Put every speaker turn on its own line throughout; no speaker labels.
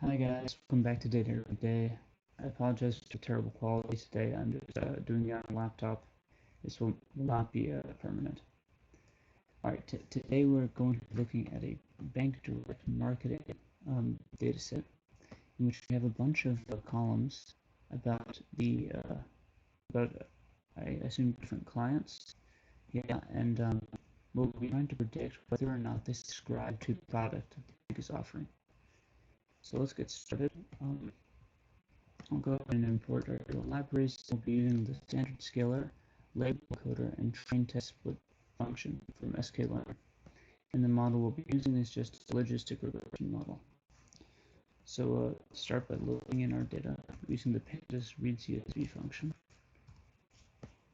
Hi guys, welcome back to Data Every Day. I apologize for terrible quality today. I'm just doing it on a laptop. This will not be permanent. Alright, today we're going to be looking at a bank direct marketing dataset in which we have a bunch of columns about I assume different clients. Yeah, and we'll be trying to predict whether or not they subscribe to the product the bank is offering. So let's get started. I'll go ahead and import our libraries. We'll be using the standard scalar, label encoder, and train test split function from sklearn. And the model we'll be using is just a logistic regression model. So start by loading in our data using the pandas read CSV function.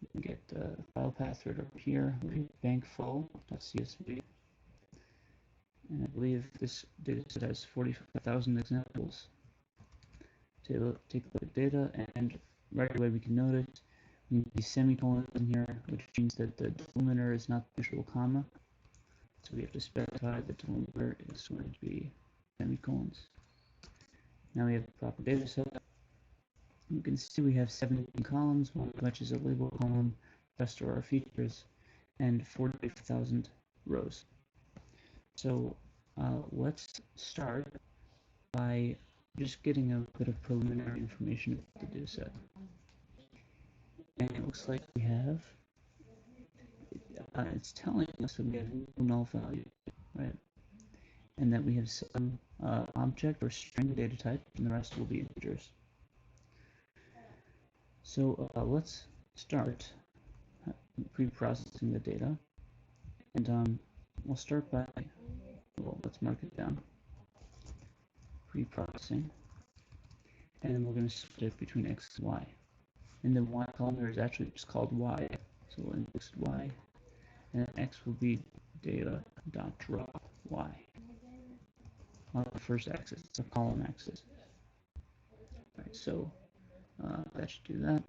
You can get the file path right over here, bankfull.csv. And I believe this dataset has 45,000 examples. Take a look at data, and right away we can notice we need these semicolons in here, which means that the delimiter is not the usual comma. So we have to specify the delimiter is going to be semicolons. Now we have the proper data set. You can see we have 17 columns, one of which is a label column, rest are our features, and 45,000 rows. So let's start by just getting a bit of preliminary information about the data set. And it looks like we have, it's telling us that we have no null value, right? And that we have some object or string data type, and the rest will be integers. So let's start pre-processing the data. And we'll start by, well, let's mark it down. Pre-processing. And then we're going to split it between x and y. And the y column here is actually just called y. So we'll index y. And then x will be data.drop y. On the first axis, it's a column axis. Right, so that should do that.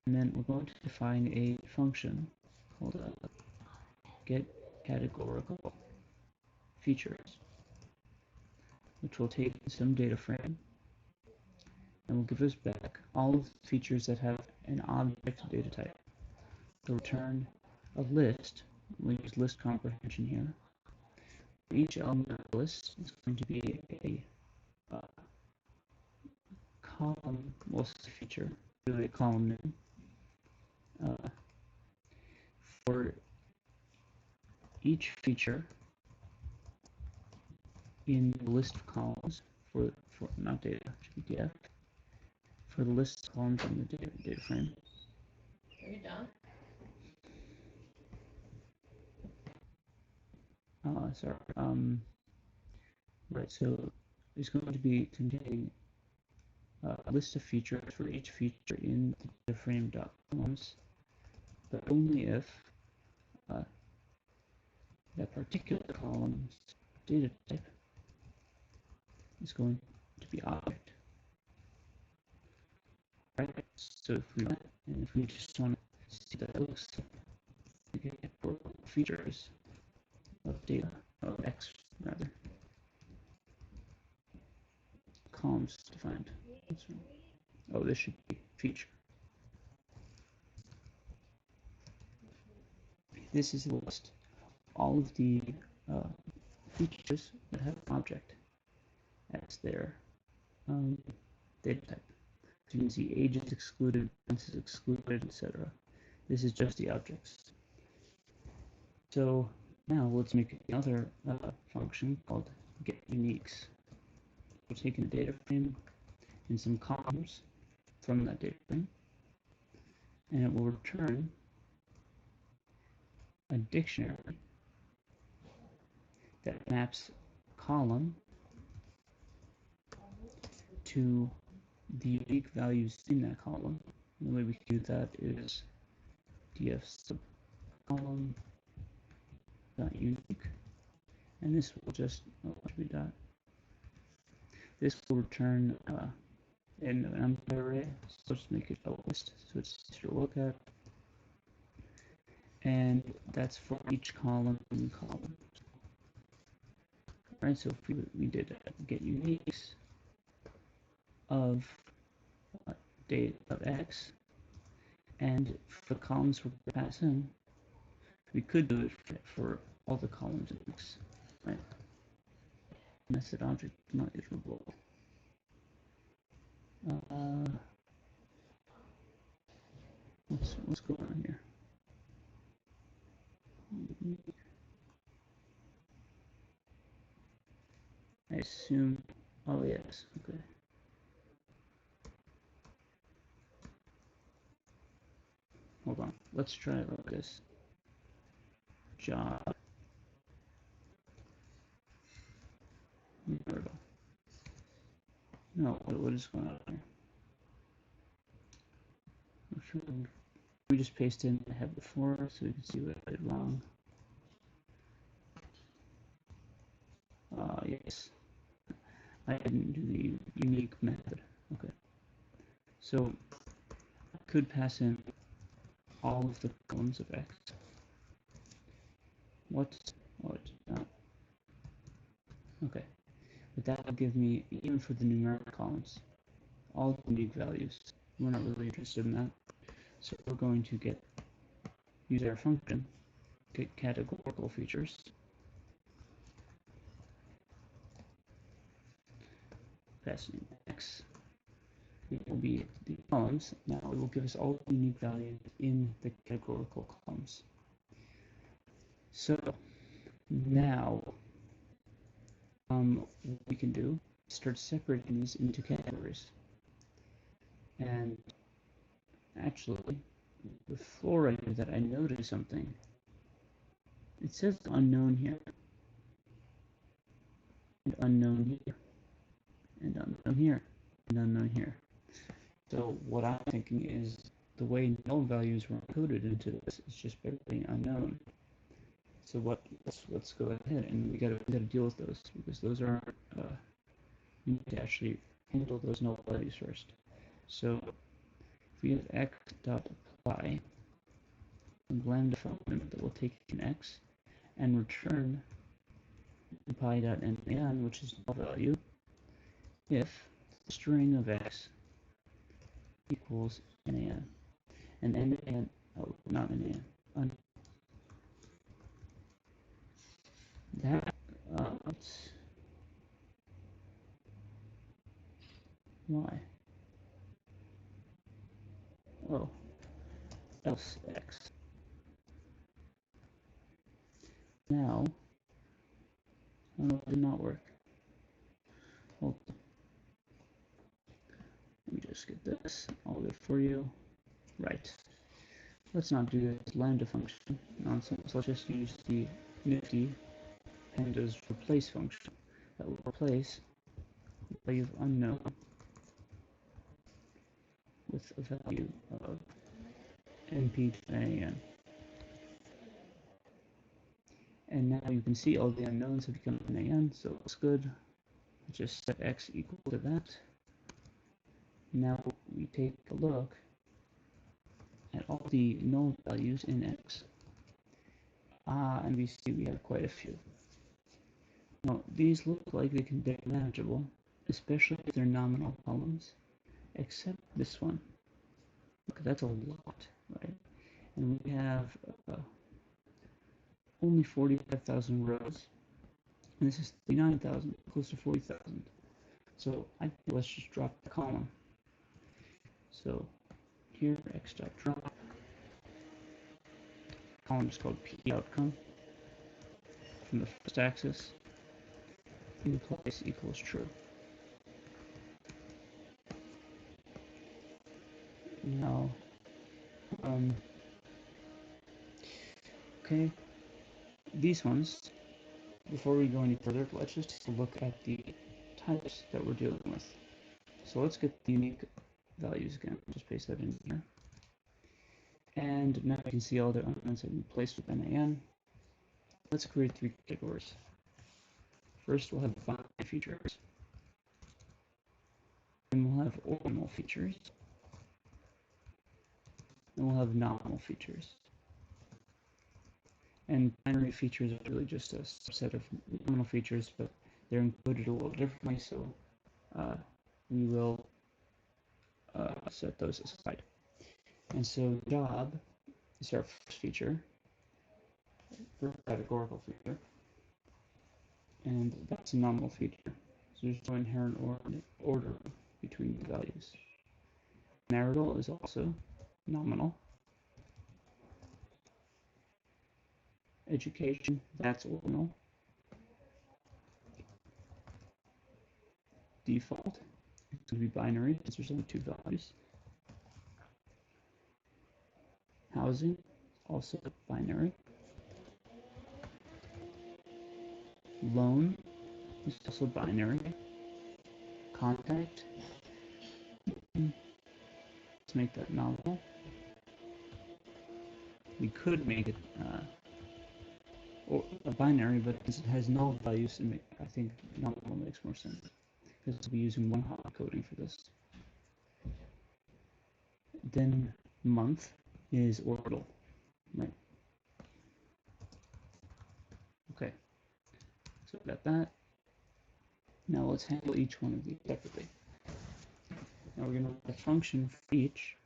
And then we're going to define a function called get categorical features, which will take some data frame and will give us back all of the features that have an object data type. To return a list, we'll use list comprehension here. For each element of the list is going to be a column, well, it's a feature, really a column name. For each feature in the list of columns, for not data, should be df, for the list of columns in the data frame.
Are you done?
Sorry. Right, so it's going to be containing a list of features for each feature in the data frame.columns, but only if that particular column's data type is going to be object. Right? So if we just want to see that it looks like for features of data, of x rather, columns defined. Oh, this should be feature. This is the list. All of the features that have an object as their data type. So you can see age is excluded, months is excluded, etc. This is just the objects. So now let's make another function called getUniques. We're taking a data frame and some columns from that data frame, and it will return a dictionary that maps column to the unique values in that column. And the way we can do that is df subcolumn .unique, and this will just this will return an empty array. So let's make it a list so it's easier to look at. And that's for each column in the column. Alright, so if we did get uniques, of date of x, and for the columns we're going to pass in, we could do it for all the columns in x, right? Method object not iterable. What's going on here? I assume. Oh yes. Okay. Hold on. Let's try it like this. Job. No. What is going on here? We just paste in what I had before so we can see what I did wrong. Yes. I didn't do the unique method. Okay. So I could pass in all of the columns of x. What? Oh, it did not. Okay. But that will give me, even for the numeric columns, all the unique values. We're not really interested in that. So we're going to use our function, get categorical features. Passing x. It will be the columns. Now it will give us all the unique values in the categorical columns. So now what we can do is start separating these into categories. And actually, before I do that, I noticed something. It says unknown here, and unknown here, and unknown here, and unknown here. So what I'm thinking is the way null values were encoded into this is just barely unknown. So let's go ahead and we gotta deal with those because those are we need to actually handle those null values first. So if we have x dot apply a lambda function that will take an x and return pi dot nan, which is null value, if the string of x equals nan, and nan, oh, not nan, that why? Oh, else x. Now, oh no, it did not work. Hold on. Let me just get this all good for you. Right. Let's not do this lambda function nonsense. Let's just use the nifty pandas replace function that will replace the value of unknown with a value of np.nan. And now you can see all the unknowns have become nan, so it looks good. Just set x equal to that. Now we take a look at all the null values in x. And we see we have quite a few. Now, these look like they're manageable, especially if they're nominal columns, except this one. Look, that's a lot, right? And we have only 45,000 rows, and this is 39,000, close to 40,000. So let's just drop the column. So here, x.drop. Column is called p outcome from the first axis. In place equals true. Now, okay, these ones, before we go any further, let's just take a look at the types that we're dealing with. So let's get the unique values again. Just paste that in here. And now you can see all the unknowns that we placed with nan. Let's create 3 categories. First, we'll have binary features. Then we'll have ordinal features. Then we'll have nominal features. And binary features are really just a subset of nominal features, but they're encoded a little differently, so we will set those aside. And so job is our first feature, first categorical feature, and that's a nominal feature. So there's no inherent order between the values. Marital is also nominal. Education, that's ordinal. Default, it's going to be binary because there's only two values. Housing, also binary. Loan is also binary. Contact, let's make that nominal. We could make it or a binary, but since it has null values, I think nominal makes more sense because we'll be using one hot coding for this. Then month is orbital, right? Okay, so we got that. Now let's handle each one of these separately. Now we're going to write a function for each.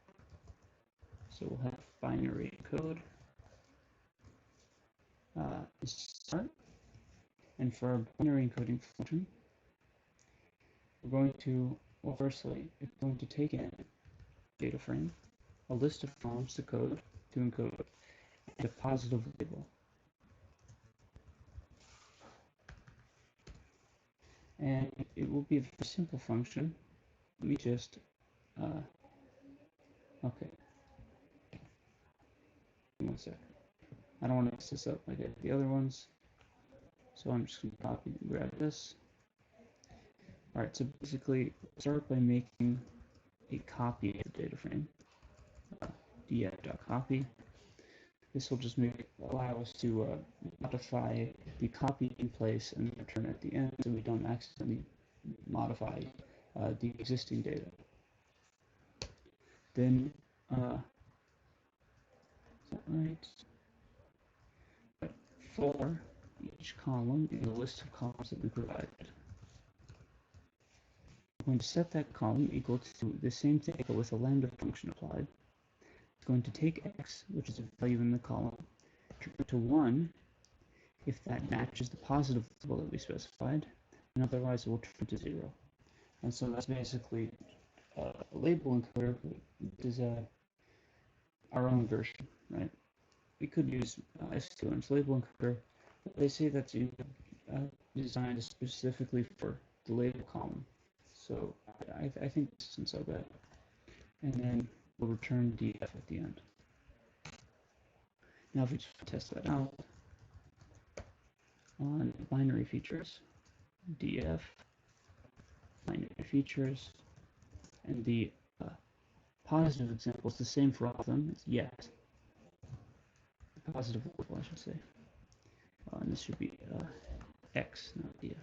So we'll have binary code start. And for our binary encoding function, we're going to, well, firstly, it's going to take in data frame, a list of columns to encode, and a positive label. And it will be a very simple function. Let me just, okay. 1 second. I don't want to mess this up like I did the other ones. So I'm just going to copy and grab this. Alright, so basically, start by making a copy of the data frame. df.copy. This will just allow us to modify the copy in place and return at the end so we don't accidentally modify the existing data. Then, is that right? For each column in the list of columns that we provided. We're going to set that column equal to the same thing but with a lambda function applied. It's going to take x, which is a value in the column, turn it to 1 if that matches the positive label that we specified, and otherwise it will turn to 0. And so that's basically a label encoder, but this is our own version, right? We could use SQL's label encoder, but they say that's designed specifically for the label column. So I think this isn't so bad. And then we'll return DF at the end. Now if we just test that out on binary features, DF, binary features, and the positive example is the same for all of them, it's yet. The positive label, I should say. And this should be X, not DF.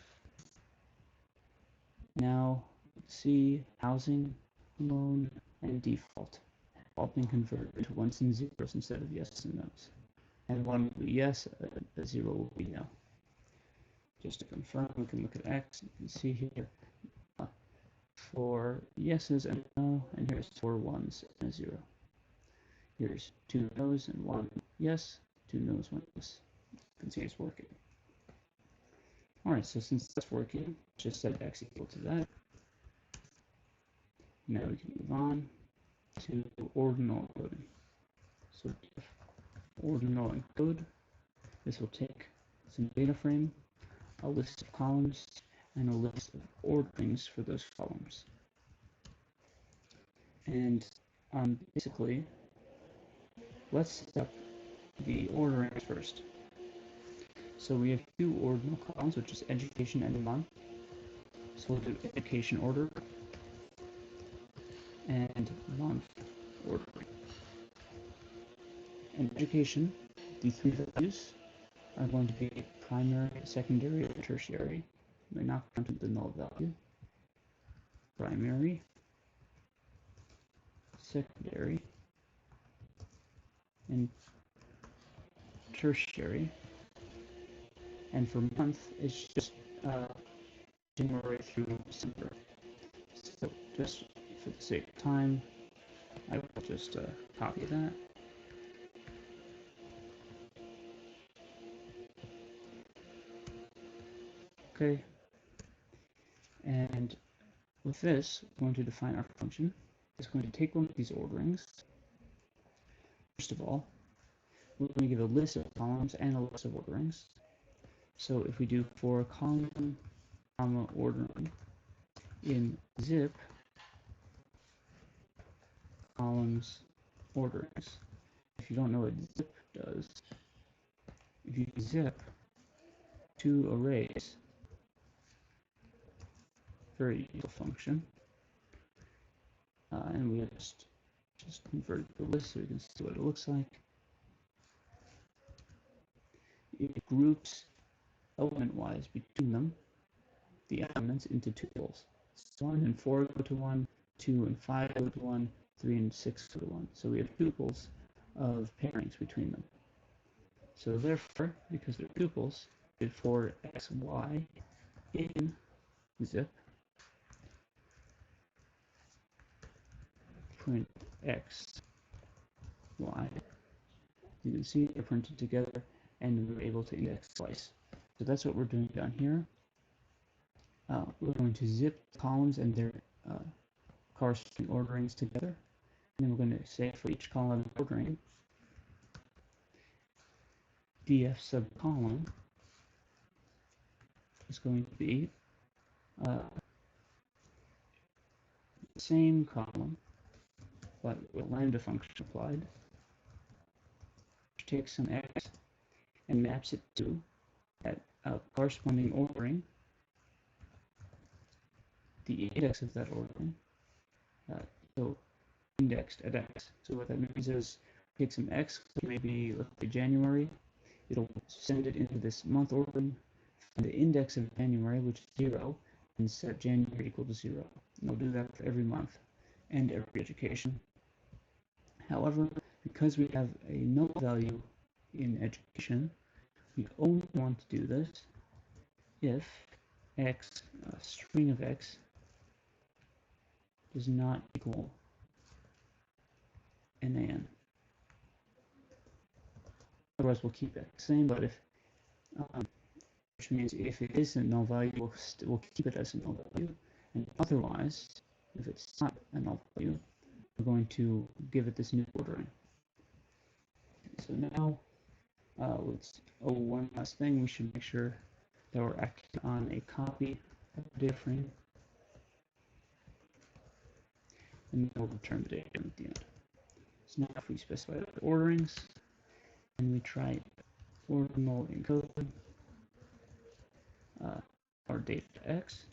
Now, see housing, loan, and default all being converted to ones and zeros instead of yeses and nos. And 1 will be yes, a 0 will be no. Just to confirm, we can look at X. You can see here 4 yeses and no, and here's 4 ones and a 0. Here's 2 no's and 1 yes, 2 no's, 1 yes. You can see it's working. Alright, so since that's working, just set X equal to that. Now we can move on to ordinal loading. So ordinal encode. This will take some data frame, a list of columns, and a list of orderings for those columns. And basically, let's set up the orderings first. So we have 2 ordinal columns, which is education and month. So we'll do education order and month ordering. In education, the 3 values are going to be primary, secondary, and tertiary. They're not counted the null value. Primary, secondary, and tertiary. And for month, it's just January through December. So just for the sake of time, I will just copy that. Okay. And with this, we're going to define our function. It's going to take one of these orderings. First of all, we're going to give a list of columns and a list of orderings. So if we do for column, comma, ordering in zip, columns, orderings. If you don't know what zip does, if you zip two arrays, very useful function, and we just convert the list so we can see what it looks like. It groups element-wise between them the elements into tuples. 1 and 4 go to 1, 2 and 5 go to 1, 3 and 6 go to 1. So we have tuples of pairings between them. So therefore, because they're tuples, we did for x, y in zip print x, y. You can see they're printed together, and we're able to index twice. So that's what we're doing down here. We're going to zip columns and their corresponding orderings together. And then we're going to say for each column ordering, df subcolumn is going to be the same column, but with Lambda function applied, which takes some x and maps it to that corresponding ordering, the index of that ordering, so indexed at x. So what that means is take some x, maybe let's say January, it'll send it into this month ordering, find the index of January, which is 0, and set January equal to 0. And we'll do that for every month and every education. However, because we have a null value in education, we only want to do this if x, string of x, does not equal nan. Otherwise, we'll keep it the same, but if, which means if it is a null value, we'll keep it as a null value, and otherwise, if it's not a null value, we're going to give it this new ordering. So now, one last thing, we should make sure that we're acting on a copy of the data frame, and then we'll return the data frame at the end. So now if we specify the orderings, and we try ordinal encoding, our data x,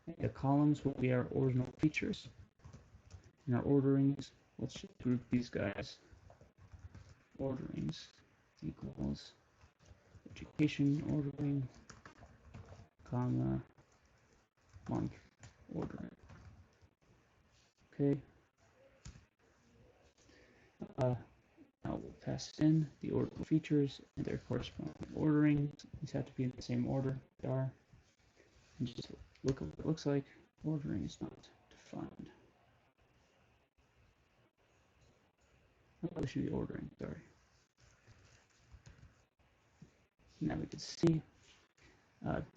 and the columns will be our ordinal features, and our orderings, let's just group these guys. Orderings equals education ordering, comma, month ordering. Okay. Now we'll pass in the ordinal features and their corresponding ordering. These have to be in the same order. They are. And just look at what it looks like. Ordering is not defined. Oh, this should be ordering, sorry. Now we can see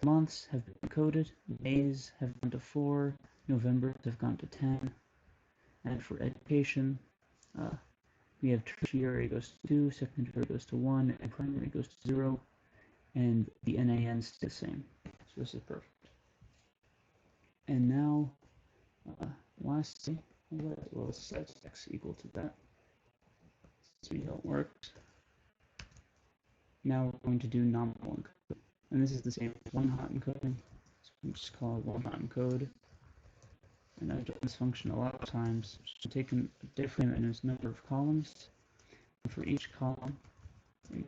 months have been encoded, Mays have gone to 4, November have gone to 10, and for education, we have tertiary goes to 2, secondary goes to 1, and primary goes to 0, and the NAN is the same. So this is perfect. And now, lastly, we'll set x equal to that. So we don't work. Now we're going to do nominal encoding. And this is the same as one-hot encoding. So we can just call it one-hot encode. And I've done this function a lot of times. Just taken a data frame and its number of columns. And for each column, we're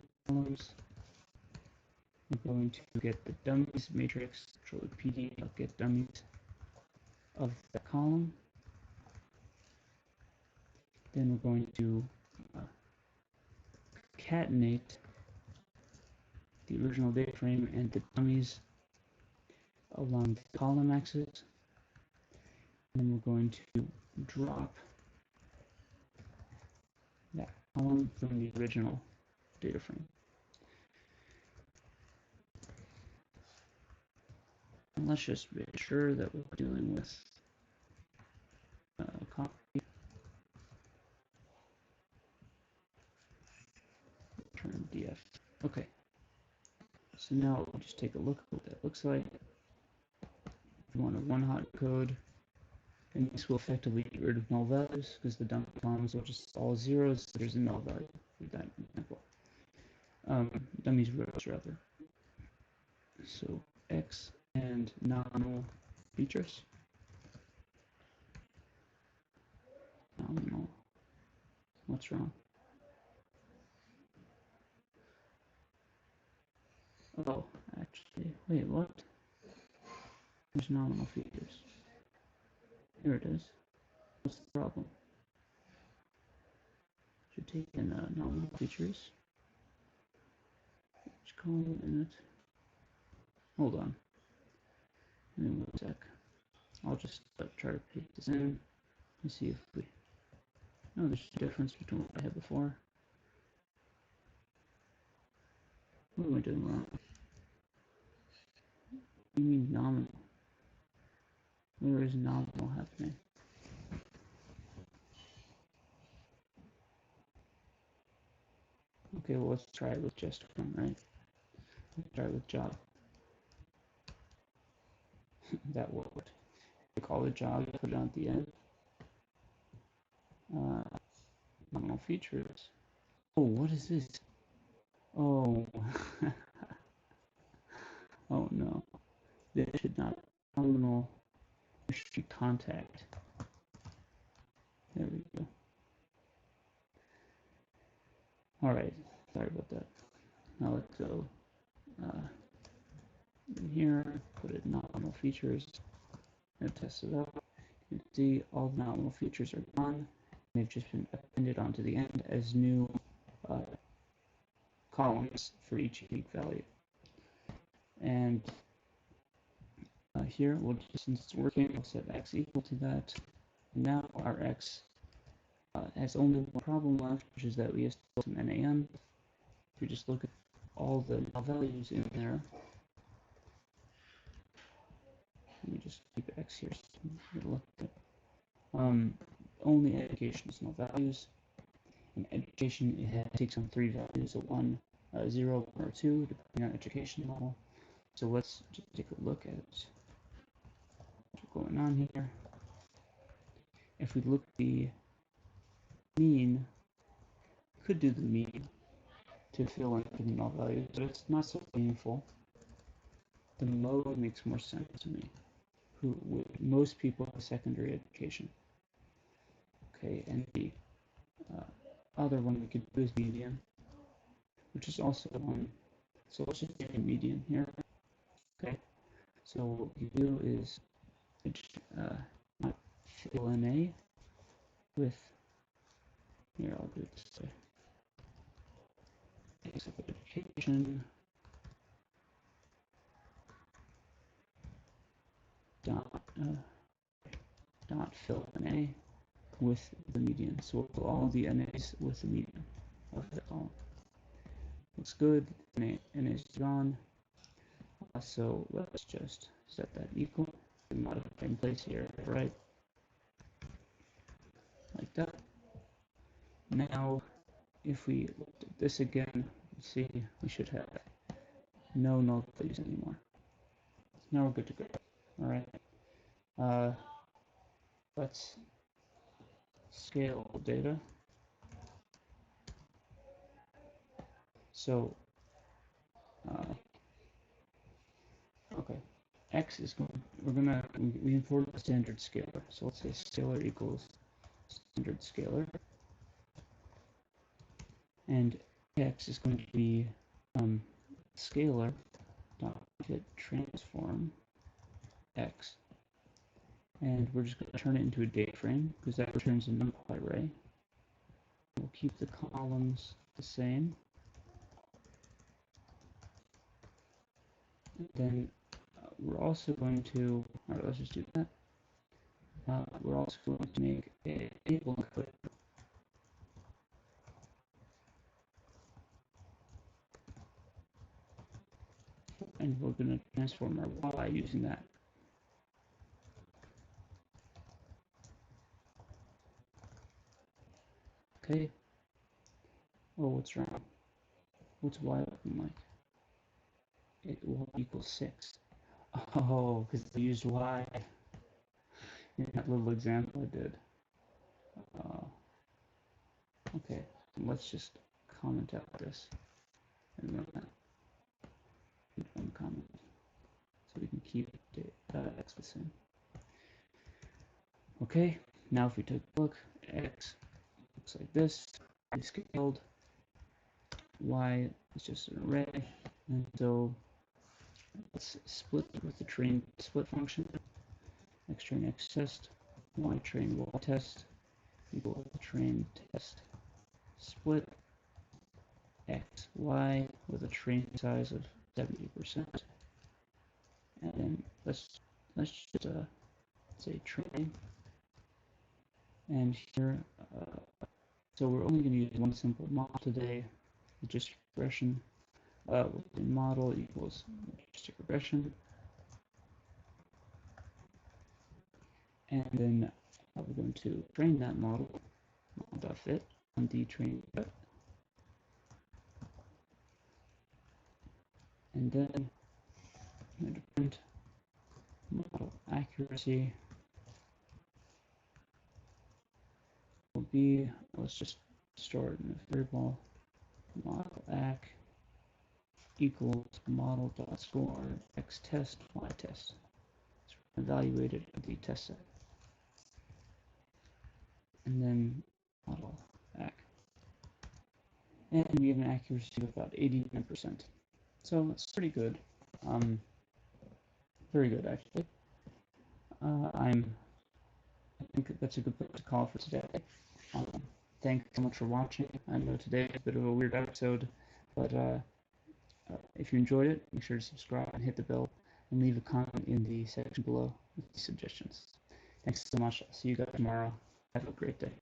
going to get the dummies matrix, control PD, get dummies of the column. Then we're going to concatenate the original data frame and the dummies along the column axis. And we're going to drop that column from the original data frame. And let's just make sure that we're dealing with copy, ReturnDF. Okay. So now we'll just take a look at what that looks like. If you want a one-hot code, and this will effectively get rid of null values because the dummy columns are just all zeros. So there's a null value for that example. Dummies rows rather. So X and nominal features. Nominal. What's wrong? Oh, actually, wait, what? There's nominal features. Here it is. What's the problem? Should take in nominal features. Which column in it? Hold on. Give me 1 sec. I'll just try to paste this in and see if we. No, there's a difference between what I had before. What am I doing wrong? What do you mean nominal? Where is nominal happening? Okay, well, let's try it with just one, right? Let's try it with job. That worked. Take all the job, put it on the end. Nominal features. Oh, what is this? Oh. Oh no. This should not. Nominal. There should be contact. There we go. Alright. Sorry about that. Now let's go in here, put it nominal features, and test it out. You can see all the nominal features are gone. They've just been appended onto the end as new columns for each unique value. And here, since it's working, we'll set x equal to that. And now our x has only one problem left, which is that we have some NAM. If we just look at all the null values in there, let me just keep x here. So look at only education is null values. In education, it takes on 3 values: a 1, a 0, or 2, depending on education level. So let's just take a look at what's going on here. If we look at the mean, could do the mean to fill in the null values, but it's not so meaningful. The mode makes more sense to me. Most people have secondary education. Okay, and the other one we could do is median, which is also one. So let's just get a median here. Okay, so what you do is not fill in A with, here I'll do it this way. Education dot fill in A with the median. So we'll fill all the NAs with the median of the column. Looks good. NA is gone. So let's just set that equal. Modify in place here, right? Like that. Now, if we looked at this again, let's see, we should have no null values anymore. Now we're good to go. All right. Let's scale data. So, okay, x is going. We import a standard scalar. So let's say scalar equals standard scalar, and x is going to be scalar dot get transform x, and we're just going to turn it into a data frame because that returns a numpy array. We'll keep the columns the same. And then we're also going to, all right, let's just do that. also going to make a table input. And we're going to transform our y using that. Okay. Oh, what's wrong? What's y looking like? It will equal 6. Oh, because they used y in that little example I did. Okay, so let's just comment out this and run that. One comment, so we can keep x the same. Okay, now if we take a look, x looks like this, scaled, y is just an array, and so let's split with the train split function. X train x test, y train y test equal train test split x y with a train size of 70%. And then let's just say train. And here, so we're only going to use one simple model today, just regression. Model equals logistic regression. And then we're going to train that model, model.fit on the train fit. And then I'm going to print model accuracy will be, let's just store it in a variable, model acc equals model.score x test y test. So we're evaluated at the test set. And then model acc. And we have an accuracy of about 89%. So it's pretty good. Very good, actually. I think that's a good place to call for today. Thanks so much for watching. I know today is a bit of a weird episode, but if you enjoyed it, make sure to subscribe and hit the bell and leave a comment in the section below with suggestions. Thanks so much. I'll see you guys tomorrow. Have a great day.